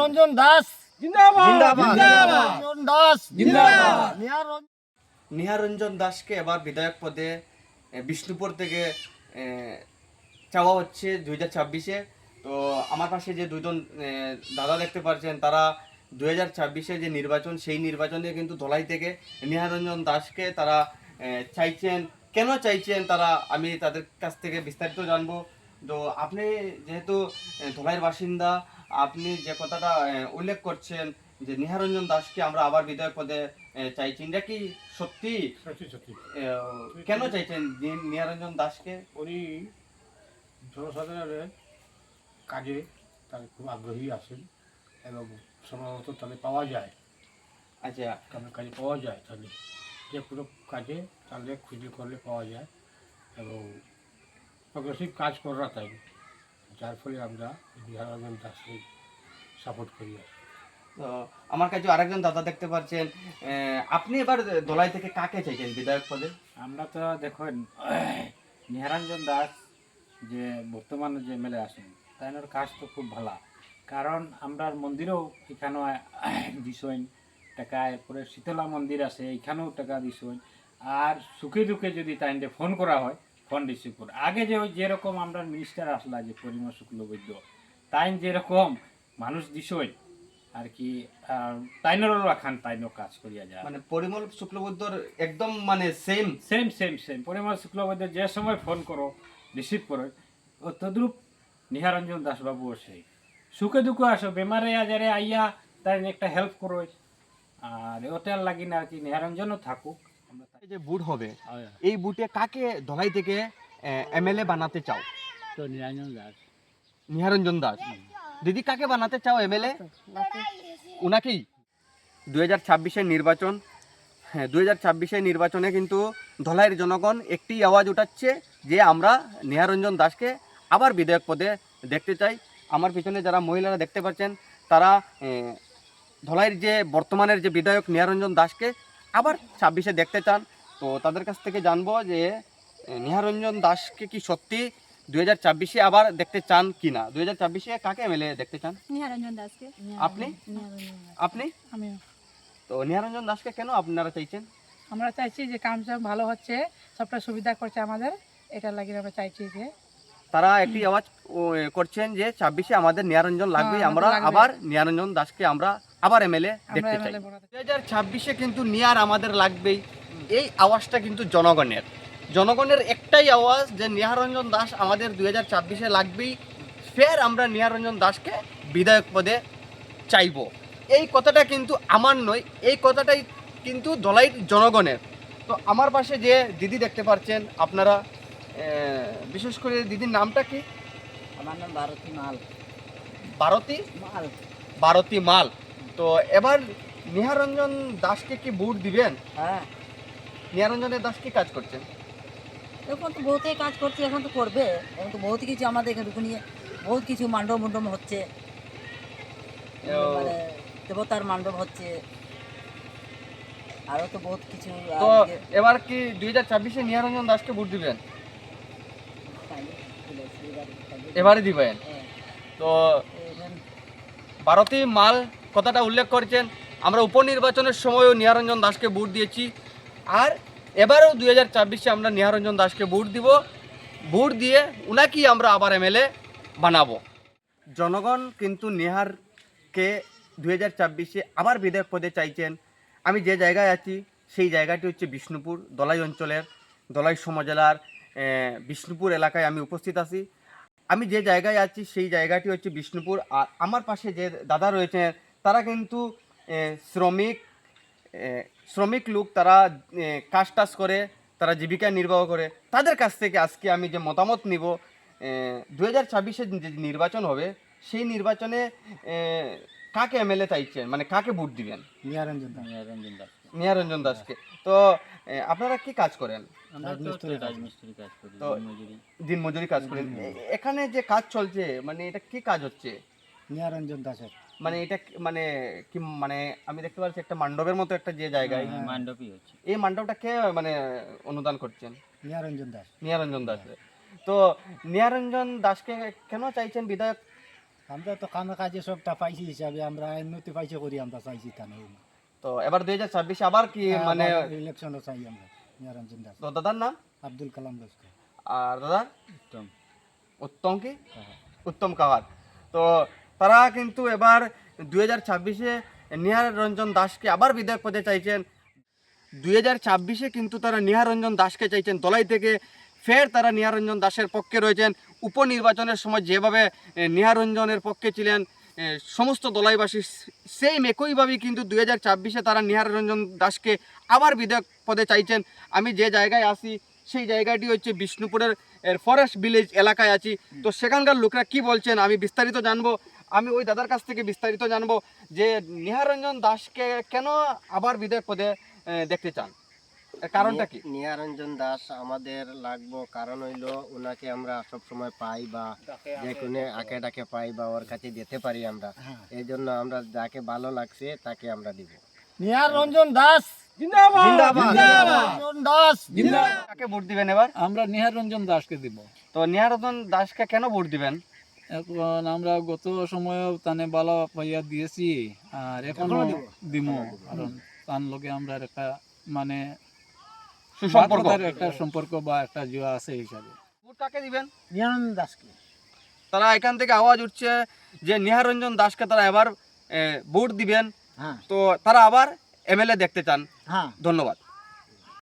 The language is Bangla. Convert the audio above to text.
নিহারঞ্জন দাস জিন্দাবাদ নিহারঞ্জন দাস জিন্দাবাদ। নিহারঞ্জন দাসকে এবার বিধায়ক পদে বিষ্ণুপুর থেকে চাওয়া হচ্ছে 2026-এ। তো আমার পাশে যে দুজন দাদা দেখতে পাচ্ছেন, তারা 2026-এ যে নির্বাচন, সেই নির্বাচনে কিন্তু ধলাই থেকে নিহারঞ্জন দাসকে তারা চাইছেন। কেন চাইছেন তারা, আমি তাদের কাছ থেকে বিস্তারিত জানবো। তো আপনি যেহেতু ধলাইয়ের বাসিন্দা, আপনি যে কথাটা উল্লেখ করছেন যে নিহারঞ্জন দাসকে আমরা আবার বিধায়ক পদে চাইছি, এটা কি সত্যি? সত্যি কেন চাইছেন নিহারঞ্জন দাসকে? উনি জনসাধারণের কাজে তাদের খুব আগ্রহী আছেন এবং সম্ভবত তাদের পাওয়া যায়, আচ্ছা, কাজে পাওয়া যায়, তাহলে যে কোনো কাজে তাহলে খুঁজে করলে পাওয়া যায় এবং প্রগ্রেসিভ কাজ করা তাই, যার ফলে আমরা নিহারঞ্জন দাসকে সাপোর্ট করি। তো আমার কাছে আরেকজন দাদা দেখতে পাচ্ছেন, আপনি এবার ধলাই থেকে কাকে চাইছেন বিধায়ক পদে? আমরা তো দেখুন, নিহারঞ্জন দাস যে বর্তমানে যে এমএলএ আছেন, তাইনোর কাজ তো খুব ভালো। কারণ আমরা মন্দিরেও এখানেও দিছইন টাকা, এরপরে শীতলা মন্দির আছে, এখানেও টাকা দিছইন। আর সুখে দুঃখে যদি তাইনকে ফোন করা হয়, ফোন রিসিভ করে। আগে যে যেরকম আমরা মিনিস্টার আসলা যে পরিমল শুক্লবৈদ্য, তাইন যেরকম মানুষ দিছইন আর কি, তাইনেরও খান তাইনও কাজ করিয়া যায়। মানে পরিমল শুক্লবৈদ্যর একদম মানে সেম সেম পরিমল শুক্লবৈদ্য যে সময় ফোন করো রিসিভ করো, ও তদ্রুপ নিহারঞ্জন দাসবাবুও সেই সুখে দুঃখে আসো, বেমারে আজারে আইয়া তাই একটা হেল্প করো। আর ওটার লাগি না আর কি নিহারঞ্জনও থাকুক। আমরা এই যে বুট হবে, এই বুটে কাকে ধলাই থেকে এমএলএ বানাতে চাও? তো নিহারঞ্জন দাস। নিহারঞ্জন দাস। দিদি, কাকে বানাতে চাও এমএলএ? উনাকেই। 2026-এর নির্বাচন, হ্যাঁ 2026-এর নির্বাচনে কিন্তু ধলাইয়ের জনগণ একটি আওয়াজ উঠাচ্ছে যে আমরা নিহারঞ্জন দাসকে আবার বিধায়ক পদে দেখতে চাই। আমার পিছনে যারা মহিলারা দেখতে পাচ্ছেন, তারা ধলাইয়ের যে বর্তমানের যে বিধায়ক নিহারঞ্জন দাসকে আবার 26-এ দেখতে চান। তো তাদের কাছ থেকে জানবো যে নিহারঞ্জন দাসকে কি সত্যি 2026-এ আবার দেখতে চান কি না। 2026-এ কাকে এমএলএ দেখতে চান? নিহারঞ্জন দাসকে। আপনি? আপনি? আমিও। তো নিহারঞ্জন দাসকে কেন আপনারা চাইছেন? আমরা চাইছি যে কাম সাম ভালো হচ্ছে, সবটা সুবিধা করছে আমাদের, এটার লাগি আমরা চাইছি যে তারা একটি আওয়াজ করছেন যে 26-এ আমাদের নিহারঞ্জন লাগবে, হ্যাঁ, আমরা লাগবে। আবার নিহারঞ্জন দাসকে আমরা আবার এমএলএ দেখতে চাই। MLA বানাতে 2026-এ কিন্তু নিয়ার আমাদের লাগবেই, এই আওয়াজটা কিন্তু জনগণের একটাই আওয়াজ যে নিহারঞ্জন দাস আমাদের 2026-এ লাগবেই, ফের আমরা নিহারঞ্জন দাসকে বিধায়ক পদে চাইব। এই কথাটা কিন্তু আমার নয়, এই কথাটাই কিন্তু ধলাইর জনগণের। তো আমার পাশে যে দিদি দেখতে পাচ্ছেন আপনারা, বিশেষ করে দিদির নামটা কি? আমার নাম ভারতী মাল। ভারতী মাল। ভারতী মাল। তো এবার নিহারঞ্জন দাসকে কি ভোট দিবেন? হ্যাঁ, নিহারঞ্জনের দাস কি কাজ করছেন? এখন তো বহুতই কাজ করছে, এখন তো করবে, এখন তো বহুত কিছু আমাদের এখানে নিয়ে বহুত কিছু মণ্ডপ হচ্ছে, মানে দেবতার মণ্ডপ হচ্ছে, আরো তো বহুত কিছু। তো এবার কি 2026-এ নিহারঞ্জন দাসকে ভোট দিবেন? এবারে দিবেন। তো ভারতী মাল কথাটা উল্লেখ করেছেন, আমরা উপনির্বাচনের সময়ও নিহারঞ্জন দাসকে ভোট দিয়েছি, আর এবারেও 2026-এ আমরা নিহারঞ্জন দাসকে ভোট দিব। ভোট দিয়ে উনাকেই আমরা আবার এমএলএ বানাবো। জনগণ কিন্তু নিহারকে 2026-এ আবার বিধায়ক পদে চাইছেন। আমি যে জায়গায় আছি সেই জায়গাটি হচ্ছে বিষ্ণুপুর, ধলাই অঞ্চলের, ধলাই সমজেলার বিষ্ণুপুর এলাকায় আমি উপস্থিত আছি। আমি যে জায়গায় আছি সেই জায়গাটি হচ্ছে বিষ্ণুপুর। আর আমার পাশে যে দাদা রয়েছেন, তারা কিন্তু শ্রমিক লোক, তারা কাজ টাজ করে, তারা জীবিকা নির্বাহ করে। তাদের কাছ থেকে আজকে আমি যে মতামত নিব, 2026-এর যে নির্বাচন হবে সেই নির্বাচনে কাকে এমএলএ চাইছেন, মানে কাকে ভোট দিবেন? নিহারঞ্জন দাস। নিহারঞ্জন দাসকে। তো আপনারা কি কাজ করেন? রাজমিস্ত্রি কাজ করি, তো মজুরি। দিনমজুরি কাজ করেন। এখানে যে কাজ চলছে, মানে এটা কি কাজ হচ্ছে? নিহারঞ্জন দাসের মানে এটা মানে কি, মানে আমি দেখতে পাচ্ছি একটা মণ্ডপের মতো একটা যে জায়গায়, মণ্ডপই হচ্ছে। এই মণ্ডপটা কে মানে অনুদান করছেন? নিহারঞ্জন দাস। নিহারঞ্জন দাস। তো নিহারঞ্জন দাসকে কেন চাইছেন বিধায়ক আমরা তো কামে কাজে সবটা পাইছি হিসাবে আমরা উন্নতি পাইছে করি আমরা চাইছি তা নেই তো এবার 2026 আবার কি মানে ইলেকশনও চাই আমরা নিরঞ্জন দাস তো দাদার নাম আব্দুল কালাম লস্কর আর দাদা উত্তম উত্তম কি কাহার। উত্তম কাওয়ার। তো তারা কিন্তু এবার 2026-এ নিহার রঞ্জন দাসকে আবার বিধায়ক পদে চাইছেন। 2026-এ কিন্তু তারা নিহার রঞ্জন দাসকে চাইছেন দলাই থেকে, ফের তারা নিহার রঞ্জন দাসের পক্ষে রয়েছেন। উপনির্বাচনের সময় যেভাবে নিহার রঞ্জনের পক্ষে ছিলেন সমস্ত দলাইবাসী, সেই একইভাবেই কিন্তু 2026-এ তারা নিহার রঞ্জন দাসকে আবার বিধায়ক পদে চাইছেন। আমি যে জায়গায় আসি সেই জায়গাটি হচ্ছে বিষ্ণুপুরের ফরেস্ট ভিলেজ এলাকায় আছি। তো সেখানকার লোকরা কি বলছেন আমি বিস্তারিত জানবো। আমি ওই দাদার কাছ থেকে বিস্তারিত জানবো যে নিহার রঞ্জন দাসকে কেন আবার বিধায়ক পদে দেখতে চান, এর কারণটা কি? নিহারঞ্জন দাস আমাদের লাগবো কারণ হইলো ওনাকে আমরা সব সময় পাই বা যে কোনো আঁকে ডাকে পাই বা ওর কাছে যেতে পারি আমরা, এই জন্য আমরা যাকে ভালো লাগছে তাকে আমরা দিব। নিরঞ্জন দাস জিন্দাবাদ। নিরঞ্জন দাস কাকে ভোট দিবেন এবার? আমরা নিহার রঞ্জন দাসকে দিব। তো নিহার রঞ্জন দাসকে কেন ভোট দিবেন? এখন আমরা গত সময় তানে বালা পাইয়া দিয়েছি আর এখনো দিব, কারণ তার লগে আমরা একটা মানে সুসম্পর্ক। মাত্রতার একটা সম্পর্ক বা একটা জুয়া আছে হিসাবে। ভোট কাকে দিবেন? নিরঞ্জন দাসকে। তারা এখান থেকে আওয়াজ উঠছে যে নিহার রঞ্জন দাসকে তারা এবার ভোট দিবেন। হ্যাঁ তো তারা আবার এমএলএ দেখতে চান। হ্যাঁ ধন্যবাদ।